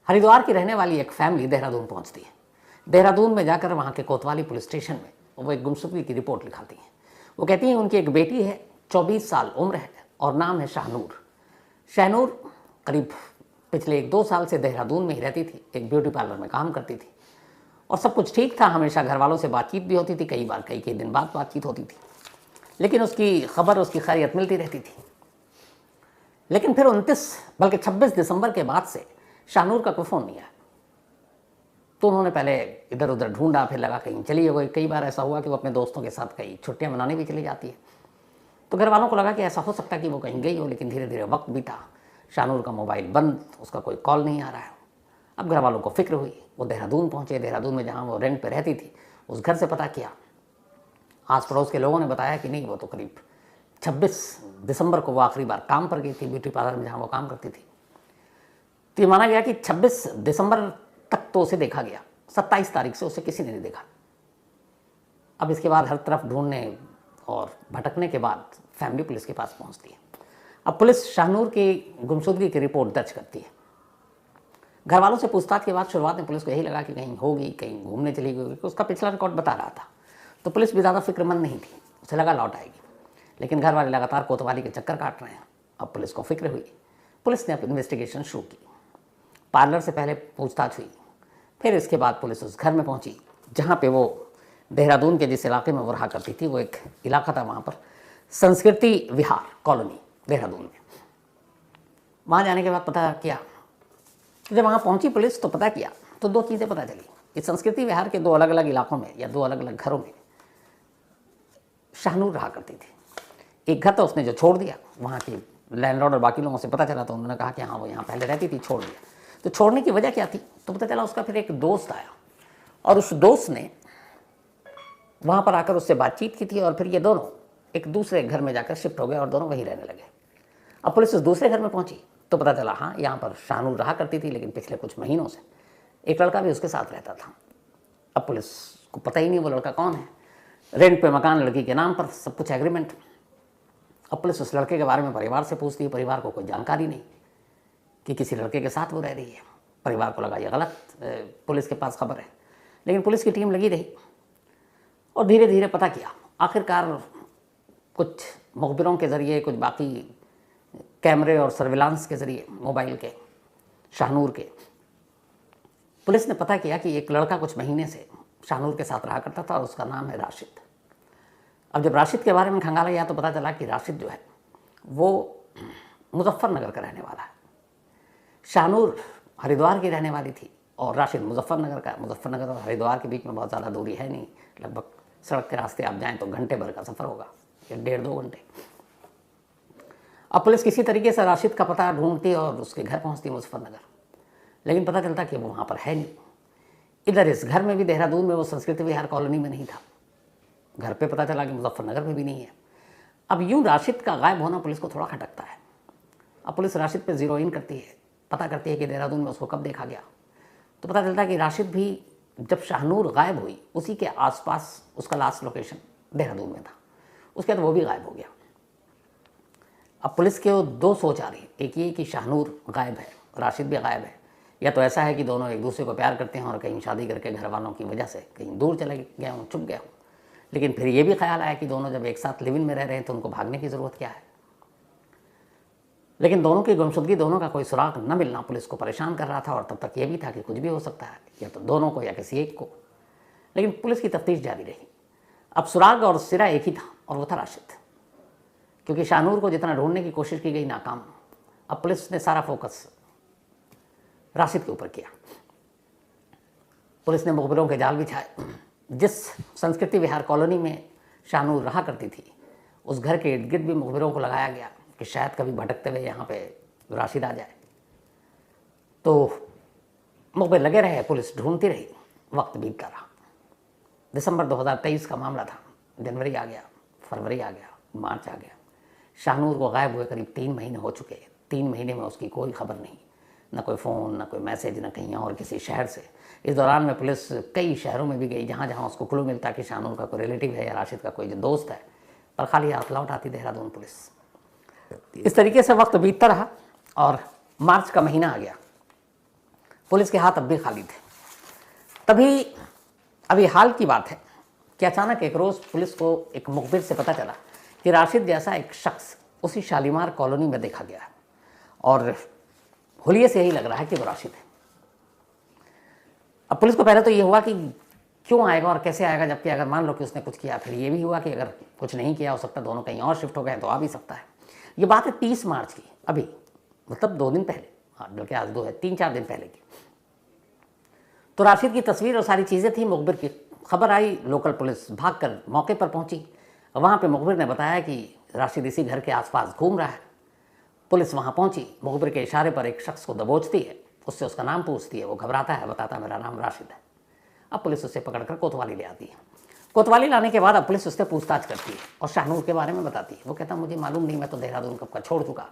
हरिद्वार की रहने वाली एक फैमिली देहरादून पहुंचती है। देहरादून में जाकर वहाँ के कोतवाली पुलिस स्टेशन में वो एक गुमशुदगी की रिपोर्ट लिखाती हैं। वो कहती हैं उनकी एक बेटी है, 24 साल उम्र है और नाम है शाहनूर। शाहनूर करीब पिछले 1-2 साल से देहरादून में ही रहती थी, एक ब्यूटी पार्लर में काम करती थी और सब कुछ ठीक था। हमेशा घर वालों से बातचीत भी होती थी, कई बार कई दिन बाद बातचीत होती थी, लेकिन उसकी खबर, उसकी खैरियत मिलती रहती थी। लेकिन फिर 29 बल्कि 26 दिसंबर के बाद से शाहनूर का कोई फ़ोन नहीं आया। तो उन्होंने पहले इधर उधर ढूंढा, फिर लगा कहीं चली गई। कई बार ऐसा हुआ कि वो अपने दोस्तों के साथ कहीं छुट्टियां मनाने भी चली जाती है। तो घर वालों को लगा कि ऐसा हो सकता है कि वो कहीं गई हो, लेकिन धीरे धीरे वक्त बीता, शाहनूर का मोबाइल बंद, उसका कोई कॉल नहीं आ रहा है। अब घर वालों को फिक्र हुई, वो देहरादून पहुँचे। देहरादून में जहाँ वो रेंट पर रहती थी उस घर से पता किया। आस पड़ोस के लोगों ने बताया कि नहीं, वो तो करीब 26 दिसंबर को वो आखिरी बार काम पर गई थी ब्यूटी पार्लर में जहाँ वो काम करती थी। तो ये माना गया कि 26 दिसंबर तक तो उसे देखा गया, 27 तारीख से उसे किसी ने नहीं देखा। अब इसके बाद हर तरफ ढूंढने और भटकने के बाद फैमिली पुलिस के पास पहुंचती है। अब पुलिस शाहनूर की गुमशुदगी की रिपोर्ट दर्ज करती है। घर वालों से पूछताछ के बाद शुरुआत में पुलिस को यही लगा कि कहीं होगी, कहीं घूमने चली गई, उसका पिछला रिकॉर्ड बता रहा था। तो पुलिस भी ज़्यादा फिक्रमंद नहीं थी, उसे लगा लौट आएगी। लेकिन घर वाले लगातार कोतवाली के चक्कर काट रहे हैं। अब पुलिस को फिक्र हुई, पुलिस ने अब इन्वेस्टिगेशन शुरू की। पार्लर से पहले पूछताछ हुई, फिर इसके बाद पुलिस उस घर में पहुंची जहां पे वो देहरादून के जिस इलाके में वो रहा करती थी, वो एक इलाका था वहां पर संस्कृति विहार कॉलोनी देहरादून में। वहां जाने के बाद पता किया, जब वहां पहुंची पुलिस तो पता किया तो 2 चीज़ें पता चली। इस संस्कृति विहार के 2 अलग अलग इलाकों में या 2 अलग अलग घरों में शाहनूर रहा करती थी। एक घर तो उसने जो छोड़ दिया, वहाँ के लैंडलॉर्ड और बाकी लोगों से पता चला तो उन्होंने कहा कि हाँ वो यहाँ पहले रहती थी, छोड़ दिया। तो छोड़ने की वजह क्या थी, तो पता चला उसका फिर एक दोस्त आया और उस दोस्त ने वहाँ पर आकर उससे बातचीत की थी और फिर ये दोनों एक दूसरे घर में जाकर शिफ्ट हो गए और दोनों वहीं रहने लगे। अब पुलिस उस दूसरे घर में पहुंची तो पता चला हाँ यहाँ पर शाहनूर रहा करती थी, लेकिन पिछले कुछ महीनों से एक लड़का भी उसके साथ रहता था। अब पुलिस को पता ही नहीं वो लड़का कौन है। रेंट पे मकान लड़की के नाम पर, सब कुछ एग्रीमेंट। अब पुलिस उस लड़के के बारे में परिवार से पूछती है, परिवार को कोई जानकारी नहीं कि किसी लड़के के साथ वो रह रही है। परिवार को लगा ये गलत, पुलिस के पास खबर है। लेकिन पुलिस की टीम लगी रही और धीरे धीरे पता किया। आखिरकार कुछ मुखबिरों के ज़रिए, कुछ बाकी कैमरे और सर्विलांस के ज़रिए मोबाइल के शाहनूर के, पुलिस ने पता किया कि एक लड़का कुछ महीने से शाहनूर के साथ रहा करता था और उसका नाम है राशिद। अब जब राशिद के बारे में खंगाला गया तो पता चला कि राशिद जो है वो मुजफ्फरनगर का रहने वाला है। शाहनूर हरिद्वार की रहने वाली थी और राशिद मुजफ्फरनगर का। मुजफ्फरनगर और हरिद्वार के बीच में बहुत ज़्यादा दूरी है नहीं, लगभग सड़क के रास्ते आप जाएं तो घंटे भर का सफ़र होगा या 1.5-2 घंटे। अब पुलिस किसी तरीके से राशिद का पता ढूंढती और उसके घर पहुंचती मुजफ्फरनगर, लेकिन पता चलता कि वो वहाँ पर है नहीं। इधर इस घर में भी, देहरादून में, वो संस्कृति विहार कॉलोनी में नहीं था। घर पे पता चला कि मुजफ्फरनगर में भी नहीं है। अब यूं राशिद का गायब होना पुलिस को थोड़ा खटकता है। अब पुलिस राशिद पे जीरो इन करती है, पता करती है कि देहरादून में उसको कब देखा गया। तो पता चलता है कि राशिद भी जब शाहनूर गायब हुई उसी के आसपास उसका लास्ट लोकेशन देहरादून में था, उसके बाद वो भी गायब हो गया। अब पुलिस के 2 सोच आ रही, एक ये कि शाहनूर गायब है, राशिद भी गायब है, या तो ऐसा है कि दोनों एक दूसरे को प्यार करते हैं और कहीं शादी करके घर वालों की वजह से कहीं दूर चले गए हों, चुप गए हों। लेकिन फिर ये भी ख्याल आया कि दोनों जब एक साथ लिव इन में रह रहे हैं तो उनको भागने की ज़रूरत क्या है। लेकिन दोनों की गुमशुदगी, दोनों का कोई सुराग न मिलना पुलिस को परेशान कर रहा था और तब तक ये भी था कि कुछ भी हो सकता है, या तो दोनों को या किसी एक को। लेकिन पुलिस की तफ्तीश जारी रही। अब सुराग और सिरा एक ही था और वो था राशिद, क्योंकि शाहनूर को जितना ढूंढने की कोशिश की गई नाकाम। अब पुलिस ने सारा फोकस राशिद के ऊपर किया। पुलिस ने मुखबिरों के जाल बिछाए। जिस संस्कृति विहार कॉलोनी में शाहनूर रहा करती थी उस घर के इर्द गिर्द भी मुखबिरों को लगाया गया कि शायद कभी भटकते हुए यहाँ पे राशिद आ जाए। तो मुखबिर लगे रहे, पुलिस ढूंढती रही, वक्त बीतता रहा। दिसंबर 2023 का मामला था। जनवरी आ गया, फरवरी आ गया, मार्च आ गया। शाहनूर को गायब हुए करीब 3 महीने हो चुके। 3 महीने में उसकी कोई खबर नहीं, ना कोई फ़ोन, ना कोई मैसेज, ना कहीं और किसी शहर से। इस दौरान में पुलिस कई शहरों में भी गई जहाँ जहाँ उसको क्लू मिलता कि शाहनूर का कोई रिलेटिव है या राशिद का कोई जो दोस्त है, पर खाली हाथ लौट आती देहरादून पुलिस। इस तरीके से वक्त बीतता रहा और मार्च का महीना आ गया। पुलिस के हाथ अब भी खाली थे। तभी अभी हाल की बात है कि अचानक एक रोज़ पुलिस को एक मुखबिर से पता चला कि राशिद जैसा एक शख्स उसी शालीमार कॉलोनी में देखा गया है और हुलिये से यही लग रहा है कि वो राशिद है। अब पुलिस को पहले तो ये हुआ कि क्यों आएगा और कैसे आएगा, जबकि अगर मान लो कि उसने कुछ किया, फिर ये भी हुआ कि अगर कुछ नहीं किया हो सकता दोनों कहीं और शिफ्ट हो गए तो आ भी सकता है। ये बात है 30 मार्च की, अभी मतलब 2 दिन पहले, हाँ बल्कि आज 3-4 दिन पहले की। तो राशिद की तस्वीर और सारी चीज़ें थी। मुखबिर की खबर आई, लोकल पुलिस भागकर मौके पर पहुंची। वहाँ पे मुखबिर ने बताया कि राशिद इसी घर के आसपास घूम रहा है। पुलिस वहाँ पहुंची, मुखबिर के इशारे पर एक शख्स को दबोचती है, उससे उसका नाम पूछती है। वो घबराता है, बताता है मेरा नाम राशिद है। अब पुलिस उसे पकड़कर कोतवाली ले आती है। कोतवाली लाने के बाद अब पुलिस उससे पूछताछ करती है और शाहनूर के बारे में बताती है। वो कहता मुझे मालूम नहीं, मैं तो देहरादून कब का छोड़ चुका।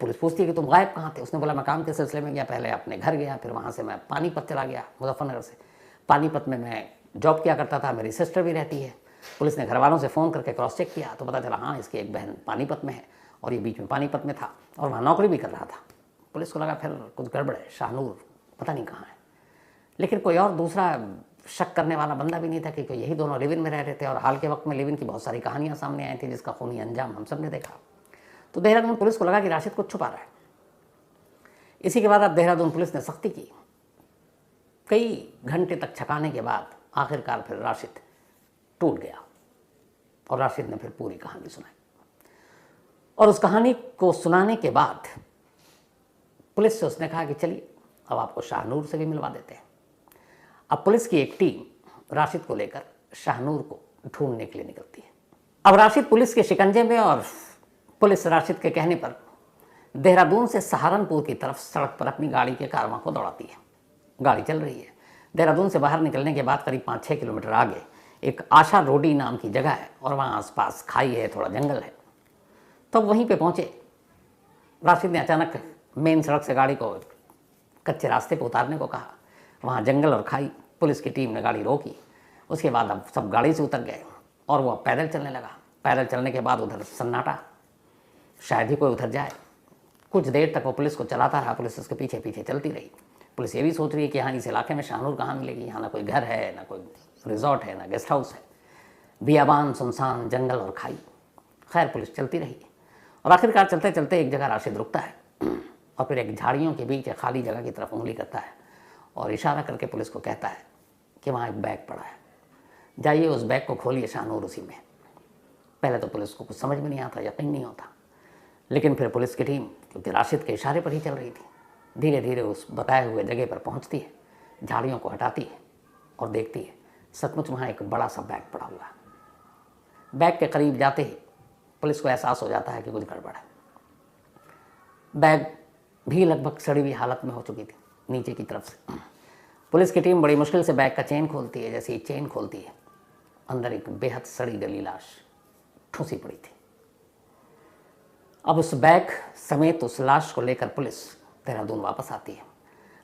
पुलिस पूछती है कि तुम गायब कहाँ थे? उसने बोला मैं काम के सिलसिले में गया, पहले अपने घर गया, फिर वहाँ से मैं पानीपत चला गया, मुजफ्फरनगर से। पानीपत में मैं जॉब किया करता था, मेरी सिस्टर भी रहती है। पुलिस ने घर वालों से फ़ोन करके क्रॉस चेक किया तो पता चला हाँ इसकी एक बहन पानीपत में है और ये बीच में पानीपत में था और वहाँ नौकरी भी कर रहा था। पुलिस को लगा फिर कुछ गड़बड़ है, शाहनूर पता नहीं कहाँ है। लेकिन कोई और दूसरा शक करने वाला बंदा भी नहीं था क्योंकि यही दोनों लिव इन में रह रहे थे और हाल के वक्त में लिव इन की बहुत सारी कहानियाँ सामने आई थी जिसका खूनी अंजाम हम सब ने देखा। तो देहरादून पुलिस को लगा कि राशिद कुछ छुपा रहा है। इसी के बाद अब देहरादून पुलिस ने सख्ती की। कई घंटे तक छकाने के बाद आखिरकार फिर राशिद टूट गया और राशिद ने फिर पूरी कहानी सुनाई। और उस कहानी को सुनाने के बाद पुलिस से उसने कहा कि चलिए अब आपको शाहनूर से भी मिलवा देते हैं। अब पुलिस की एक टीम राशिद को लेकर शाहनूर को ढूंढने के लिए निकलती है। अब राशिद पुलिस के शिकंजे में और पुलिस राशिद के कहने पर देहरादून से सहारनपुर की तरफ सड़क पर अपनी गाड़ी के कारवां को दौड़ाती है। गाड़ी चल रही है। देहरादून से बाहर निकलने के बाद करीब 5-6 किलोमीटर आगे एक आशा रोडी नाम की जगह है और वहाँ आसपास खाई है, थोड़ा जंगल है। तो वहीं पे पहुँचे। राशिद ने अचानक मेन सड़क से गाड़ी को कच्चे रास्ते पर उतारने को कहा। वहाँ जंगल और खाई, पुलिस की टीम ने गाड़ी रोकी। उसके बाद अब सब गाड़ी से उतर गए और वो पैदल चलने लगा। पैदल चलने के बाद उधर सन्नाटा, शायद ही कोई उधर जाए। कुछ देर तक वो पुलिस को चलाता रहा, पुलिस उसके पीछे पीछे चलती रही। पुलिस ये भी सोच रही है कि हाँ इस इलाके में शाहनूर कहाँ मिलेगी, यहाँ ना कोई घर है, ना कोई रिजॉर्ट है, ना गेस्ट हाउस है, बियाबान, सुनसान जंगल और खाई। खैर पुलिस चलती रही और आखिरकार चलते चलते एक जगह राशिद रुकता है और फिर एक झाड़ियों के बीच एक खाली जगह की तरफ उंगली करता है और इशारा करके पुलिस को कहता है कि वहाँ एक बैग पड़ा है, जाइए उस बैग को खोलिए, शाहनूर उसी में। पहले तो पुलिस को कुछ समझ में नहीं आता, यकीन नहीं होता। लेकिन फिर पुलिस की टीम क्योंकि राशिद के इशारे पर ही चल रही थी, धीरे धीरे उस बताए हुए जगह पर पहुंचती है, झाड़ियों को हटाती है और देखती है सचमुच वहाँ एक बड़ा सा बैग पड़ा हुआ है। बैग के करीब जाते ही पुलिस को एहसास हो जाता है कि कुछ गड़बड़ है। बैग भी लगभग सड़ी हुई हालत में हो चुकी थी नीचे की तरफ से। पुलिस की टीम बड़ी मुश्किल से बैग का चेन खोलती है। जैसे ही चेन खोलती है, अंदर एक बेहद सड़ी गली लाश ठूसी पड़ी थी। अब उस बैग समेत उस लाश को लेकर पुलिस देहरादून वापस आती है।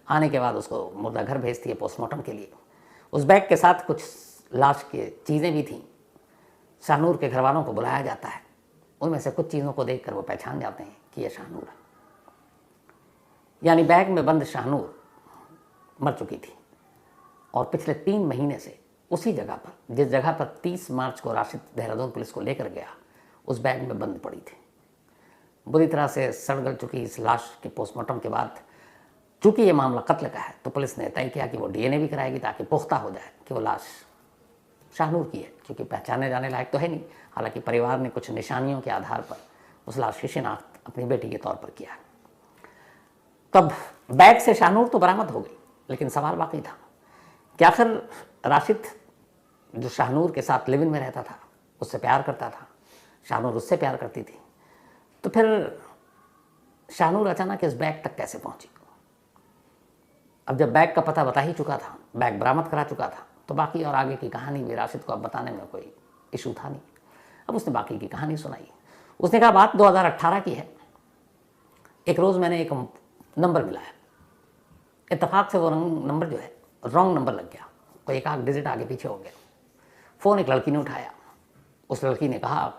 आने के बाद उसको मुर्दा घर भेजती है पोस्टमार्टम के लिए। उस बैग के साथ कुछ लाश की चीज़ें भी थीं। शाहनूर के घर वालों को बुलाया जाता है। उनमें से कुछ चीज़ों को देखकर वो पहचान जाते हैं कि यह शाहनूर है। यानी बैग में बंद शाहनूर मर चुकी थी और पिछले 3 महीने से उसी जगह पर, जिस जगह पर 30 मार्च को राशिद देहरादून पुलिस को लेकर गया, उस बैग में बंद पड़ी थी। बुरी तरह से सड़ गल चुकी इस लाश के पोस्टमार्टम के बाद, चूंकि ये मामला कत्ल का है, तो पुलिस ने तय किया कि वो डीएनए भी कराएगी ताकि पुख्ता हो जाए कि वो लाश शाहनूर की है, क्योंकि पहचाने जाने लायक तो है नहीं। हालांकि परिवार ने कुछ निशानियों के आधार पर उस लाश की शिनाख्त अपनी बेटी के तौर पर किया। तब बैग से शाहनूर तो बरामद हो गई, लेकिन सवाल बाकी था कि आखिर राशिद जो शाहनूर के साथ लिव इन में रहता था, उससे प्यार करता था, शाहनूर उससे प्यार करती थी, तो फिर शाहनूर अचानक इस बैग तक कैसे पहुंची? अब जब बैग का पता बता ही चुका था, बैग बरामद करा चुका था, तो बाकी और आगे की कहानी भी राशिद को अब बताने में कोई इशू था नहीं। अब उसने बाकी की कहानी सुनाई। उसने कहा बात 2018 की है। एक रोज़ मैंने एक नंबर मिलाया, इत्तेफाक से वो नंबर जो है रॉन्ग नंबर लग गया, कोई एक आध डिजिट आगे पीछे हो गया। फ़ोन एक लड़की ने उठाया। उस लड़की ने कहा,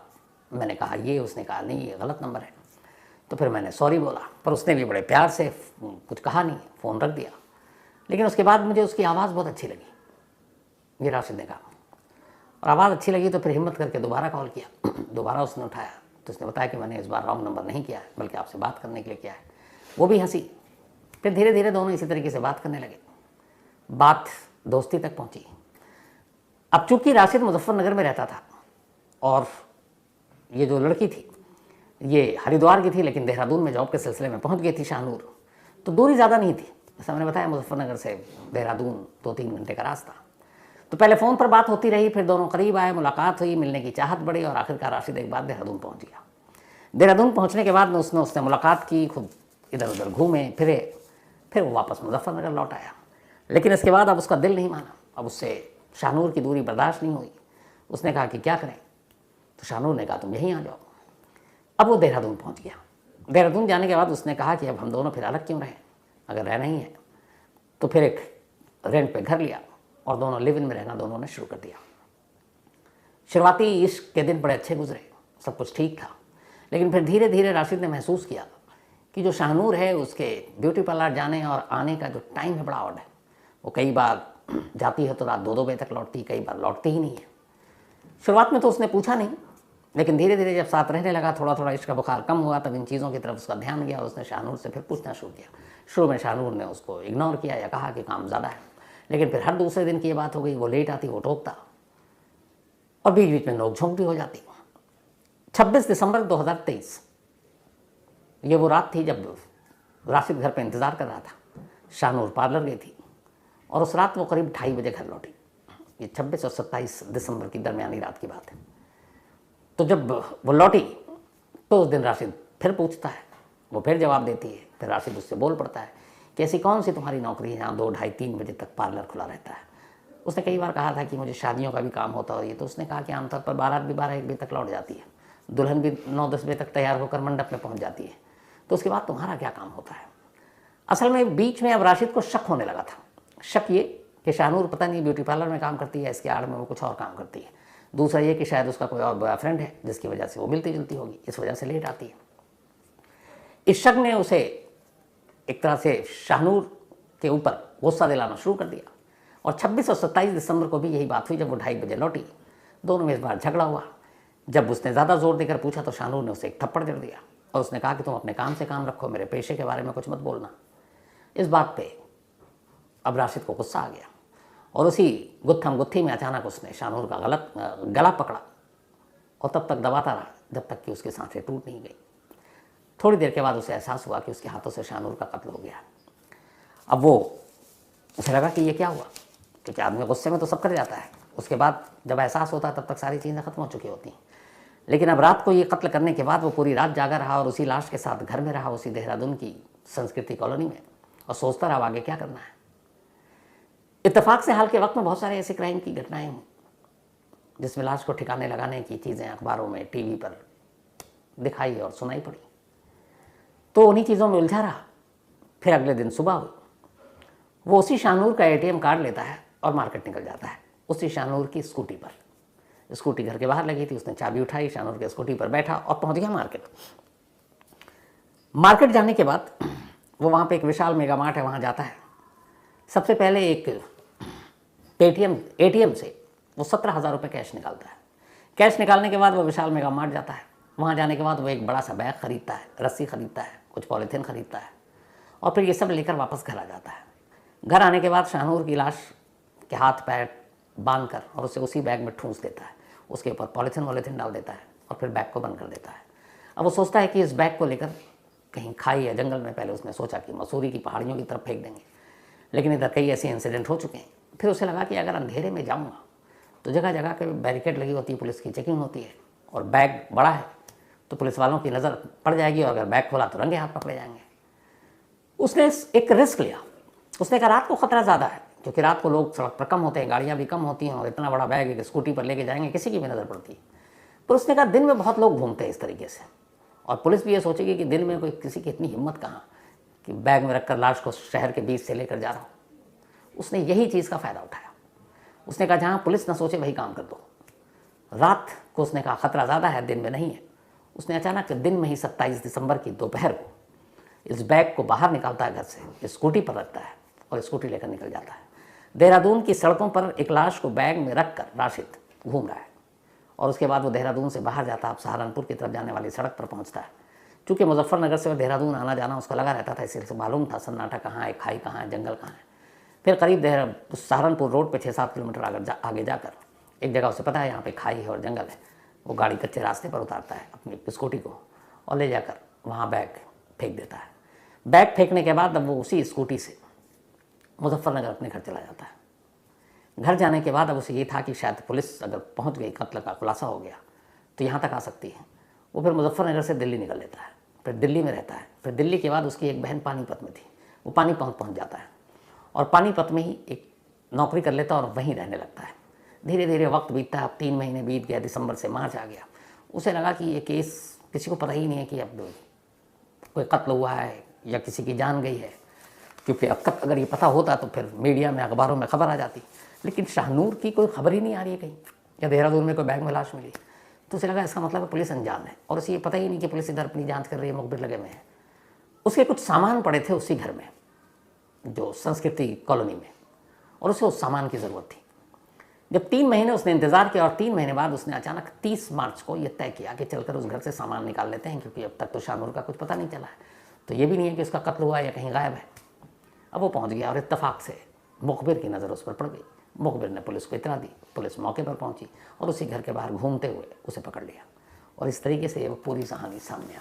मैंने कहा ये, उसने कहा नहीं ये गलत नंबर है। तो फिर मैंने सॉरी बोला, पर उसने भी बड़े प्यार से कुछ कहा नहीं, फ़ोन रख दिया। लेकिन उसके बाद मुझे उसकी आवाज़ बहुत अच्छी लगी, ये राशिद ने कहा, और आवाज़ अच्छी लगी तो फिर हिम्मत करके दोबारा कॉल किया। दोबारा उसने उठाया तो उसने बताया कि मैंने इस बार रॉन्ग नंबर नहीं किया है, बल्कि आपसे बात करने के लिए किया है। वो भी हंसी। फिर धीरे धीरे दोनों इसी तरीके से बात करने लगे, बात दोस्ती तक पहुंची। अब चूंकि राशिद मुजफ्फरनगर में रहता था और ये जो लड़की थी ये हरिद्वार की थी, लेकिन देहरादून में जॉब के सिलसिले में पहुंच गई थी शाहनूर, तो दूरी ज़्यादा नहीं थी। जैसा मैंने बताया, मुजफ्फरनगर से देहरादून 2-3 घंटे का रास्ता। तो पहले फ़ोन पर बात होती रही, फिर दोनों करीब आए, मुलाकात हुई, मिलने की चाहत बढ़ी और आखिरकार राशिद एक बार देहरादून पहुंच गया। देहरादून पहुंचने के बाद में उसने मुलाकात की, खूब इधर उधर घूमे फिरे, फिर वो वापस मुजफ्फरनगर लौट आया। लेकिन इसके बाद अब उसका दिल नहीं माना, अब उससे शाहनूर की दूरी बर्दाश्त नहीं हुई। उसने कहा कि क्या करें, तो शाहनूर ने कहा तुम यहीं आ जाओ। अब वो देहरादून पहुंच गया। देहरादून जाने के बाद उसने कहा कि अब हम दोनों फिर अलग क्यों रहें, अगर रहना ही है तो फिर एक रेंट पे घर लिया और दोनों लिव इन में रहना दोनों ने शुरू कर दिया। शुरुआती इश्क के दिन बड़े अच्छे गुजरे, सब कुछ ठीक था, लेकिन फिर धीरे धीरे राशिद ने महसूस किया कि जो शाहनूर है उसके ब्यूटी पार्लर जाने और आने का जो टाइम है बड़ा ऑड है। वो कई बार जाती है तो रात 2-2 बजे तक लौटती, कई बार लौटती ही नहीं है। शुरुआत में तो उसने पूछा नहीं, लेकिन धीरे धीरे जब साथ रहने लगा, थोड़ा थोड़ा इश्क का बुखार कम हुआ, तब इन चीज़ों की तरफ उसका ध्यान गया। उसने शाहनूर से फिर पूछना शुरू किया। शुरू में शाहनूर ने उसको इग्नोर किया या कहा कि काम ज़्यादा है, लेकिन फिर हर दूसरे दिन की ये बात हो गई, वो लेट आती, वो टोकता और बीच बीच में नोक-झोंक भी हो जाती। 26 दिसंबर 2023 ये वो रात थी जब राशिद घर पे इंतज़ार कर रहा था। शाहनूर पार्लर गई थी और उस रात वो करीब 2:30 बजे घर लौटी। ये 26 और 27 दिसंबर की दरमियानी रात की बात है। तो जब वो लौटी तो उस दिन राशिद फिर पूछता है, वो फिर जवाब देती है। फिर राशिद उससे बोल पड़ता है कि ऐसी कौन सी तुम्हारी नौकरी है जहाँ 2, 2:30, 3 बजे तक पार्लर खुला रहता है। उसने कई बार कहा था कि मुझे शादियों का भी काम होता है, तो उसने कहा कि आमतौर पर बारात भी 12-1 बजे तक लौट जाती है, दुल्हन भी 9-10 बजे तक तैयार होकर मंडप में पहुँच जाती है, तो उसके बाद तुम्हारा क्या काम होता है। असल में बीच में अब राशिद को शक होने लगा था। शक ये कि शाहनूर पता नहीं ब्यूटी पार्लर में काम करती है, इसके आड़ में वो कुछ और काम करती है। दूसरा ये कि शायद उसका कोई और बॉयफ्रेंड है जिसकी वजह से वो मिलती जुलती होगी, इस वजह से लेट आती है। इस शक ने उसे एक तरह से शाहनूर के ऊपर गुस्सा दिलाना शुरू कर दिया। और 26 और 27 दिसंबर को भी यही बात हुई जब वो 2:30 बजे लौटी। दोनों में इस बार झगड़ा हुआ। जब उसने ज़्यादा जोर देकर पूछा तो शाहनूर ने उसे एक थप्पड़ जड़ दिया और उसने कहा कि तुम अपने काम से काम रखो, मेरे पेशे के बारे में कुछ मत बोलना। इस बात पे अब राशिद को गुस्सा आ गया और उसी गुत्थम गुत्थी में अचानक उसने शाहनूर का गला पकड़ा और तब तक दबाता रहा जब तक कि उसकी सांसें टूट नहीं गई। थोड़ी देर के बाद उसे एहसास हुआ कि उसके हाथों से शाहनूर का कत्ल हो गया। अब वो उसे लगा कि ये क्या हुआ, क्योंकि आदमी गुस्से में तो सब कर जाता है। उसके बाद जब एहसास होता है तब तक सारी चीज़ें खत्म हो चुकी होती हैं। लेकिन अब रात को ये कत्ल करने के बाद वो पूरी रात जागा रहा और उसी लाश के साथ घर में रहा, उसी देहरादून की संस्कृति कॉलोनी में, और सोचता रहा आगे क्या करना है। इत्तेफाक से हाल के वक्त में बहुत सारे ऐसे क्राइम की घटनाएं हुई जिसमें लाश को ठिकाने लगाने की चीज़ें अखबारों में, टीवी पर दिखाई और सुनाई पड़ी। तो उन्हीं चीज़ों में उलझा रहा। फिर अगले दिन सुबह हुई, वो उसी शाहनूर का ATM कार्ड लेता है और मार्केट निकल जाता है, उसी शाहनूर की स्कूटी पर। स्कूटी घर के बाहर लगी थी, उसने चाबी उठाई, शाहनूर के स्कूटी पर बैठा और पहुंच गया मार्केट। मार्केट जाने के बाद वो वहाँ पे एक विशाल मेगा मार्ट है, वहाँ जाता है। सबसे पहले एक ATM से वो 17,000 रुपये कैश निकालता है। कैश निकालने के बाद वो विशाल मेगा मार्ट जाता है। वहाँ जाने के बाद वो एक बड़ा सा बैग खरीदता है, रस्सी खरीदता है, कुछ पॉलीथीन खरीदता है और फिर ये सब लेकर वापस घर आ जाता है। घर आने के बाद शाहनूर की लाश के हाथ पैर बांध कर और उसे उसी बैग में ठूंस देता है, उसके ऊपर पॉलीथीन डाल देता है और फिर बैग को बंद कर देता है। अब वो सोचता है कि इस बैग को लेकर कहीं खाई या जंगल में, पहले उसने सोचा कि मसूरी की पहाड़ियों की तरफ फेंक देंगे, लेकिन इधर कई ऐसे इंसिडेंट हो चुके हैं। फिर उसे लगा कि अगर अंधेरे में जाऊँगा तो जगह जगह पे बैरिकेड लगी होती है, पुलिस की चेकिंग होती है और बैग बड़ा है तो पुलिस वालों की नज़र पड़ जाएगी और अगर बैग खोला तो रंगे हाथ पकड़े जाएंगे। उसने एक रिस्क लिया। उसने कहा रात को ख़तरा ज़्यादा है, क्योंकि रात को लोग सड़क पर कम होते हैं, गाड़ियाँ भी कम होती हैं और इतना बड़ा बैग एक स्कूटी पर लेके जाएंगे, किसी की भी नज़र पड़ती है। पर उसने कहा दिन में बहुत लोग घूमते हैं इस तरीके से और पुलिस भी ये सोचेगी कि दिन में कोई किसी की इतनी हिम्मत कहाँ कि बैग में रखकर लाश को शहर के बीच से लेकर जा रहा हो। उसने यही चीज़ का फ़ायदा उठाया। उसने कहा जहाँ पुलिस ना सोचे वही काम कर दो। रात को उसने कहा ख़तरा ज़्यादा है, दिन में नहीं है। उसने अचानक दिन में ही 27 दिसंबर की दोपहर को इस बैग को बाहर निकालता है घर से, स्कूटी पर रखता है और स्कूटी लेकर निकल जाता है। देहरादून की सड़कों पर एक लाश को बैग में रखकर राशिद घूम रहा है और उसके बाद वो देहरादून से बाहर जाता है, अब सहारनपुर की तरफ जाने वाली सड़क पर पहुंचता है। चूँकि मुजफ्फरनगर से देहरादून आना जाना उसका लगा रहता था, इसलिए मालूम था सन्नाटा कहाँ है, खाई कहाँ है, जंगल कहाँ है। फिर करीब सहारनपुर रोड पे 6-7 किलोमीटर आगे जाकर एक जगह उसे पता है यहाँ पे खाई है और जंगल है। वो गाड़ी कच्चे रास्ते पर उतारता है अपनी स्कूटी को और ले जाकर वहाँ बैग फेंक देता है। बैग फेंकने के बाद अब वो उसी स्कूटी से मुजफ्फरनगर अपने घर चला जाता है। घर जाने के बाद अब उसे ये था कि शायद पुलिस अगर पहुँच गई, कत्ल का खुलासा हो गया तो यहाँ तक आ सकती है। वो फिर मुजफ्फरनगर से दिल्ली निकल लेता है, फिर दिल्ली में रहता है। फिर दिल्ली के बाद उसकी एक बहन पानीपत में थी, वो पानीपत पहुँच जाता है और पानीपत में ही एक नौकरी कर लेता है और वहीं रहने लगता है। धीरे धीरे वक्त बीतता है, अब 3 महीने बीत गया, दिसंबर से मार्च आ गया। उसे लगा कि ये केस किसी को पता ही नहीं है कि अब कोई कत्ल हुआ है या किसी की जान गई है, क्योंकि अब तक अगर ये पता होता तो फिर मीडिया में, अखबारों में खबर आ जाती। लेकिन शाहनूर की कोई खबर ही नहीं आ रही है कहीं, या देहरादून में कोई बैग में लाश मिली। तो उसे लगा इसका मतलब पुलिस अनजान है और उसे ये पता ही नहीं कि पुलिस इधर अपनी जांच कर रही है, मुखबिर लगे हुए हैं। उसके कुछ सामान पड़े थे उसी घर में, जो संस्कृति कॉलोनी में, और उसे उस सामान की ज़रूरत थी। जब 3 महीने उसने इंतज़ार किया और 3 महीने बाद उसने अचानक 30 मार्च को यह तय किया कि चलकर उस घर से सामान निकाल लेते हैं, क्योंकि अब तक तो शाहनूर का कुछ पता नहीं चला है, तो ये भी नहीं है कि उसका कत्ल हुआ है या कहीं गायब है। अब वो पहुंच गया और इत्तेफाक से मुखबिर की नज़र उस पर पड़ गई। मुखबिर ने पुलिस को इतला दी, पुलिस मौके पर पहुंची और उसी घर के बाहर घूमते हुए उसे पकड़ लिया। और इस तरीके से वो पूरी कहानी सामने आ गई।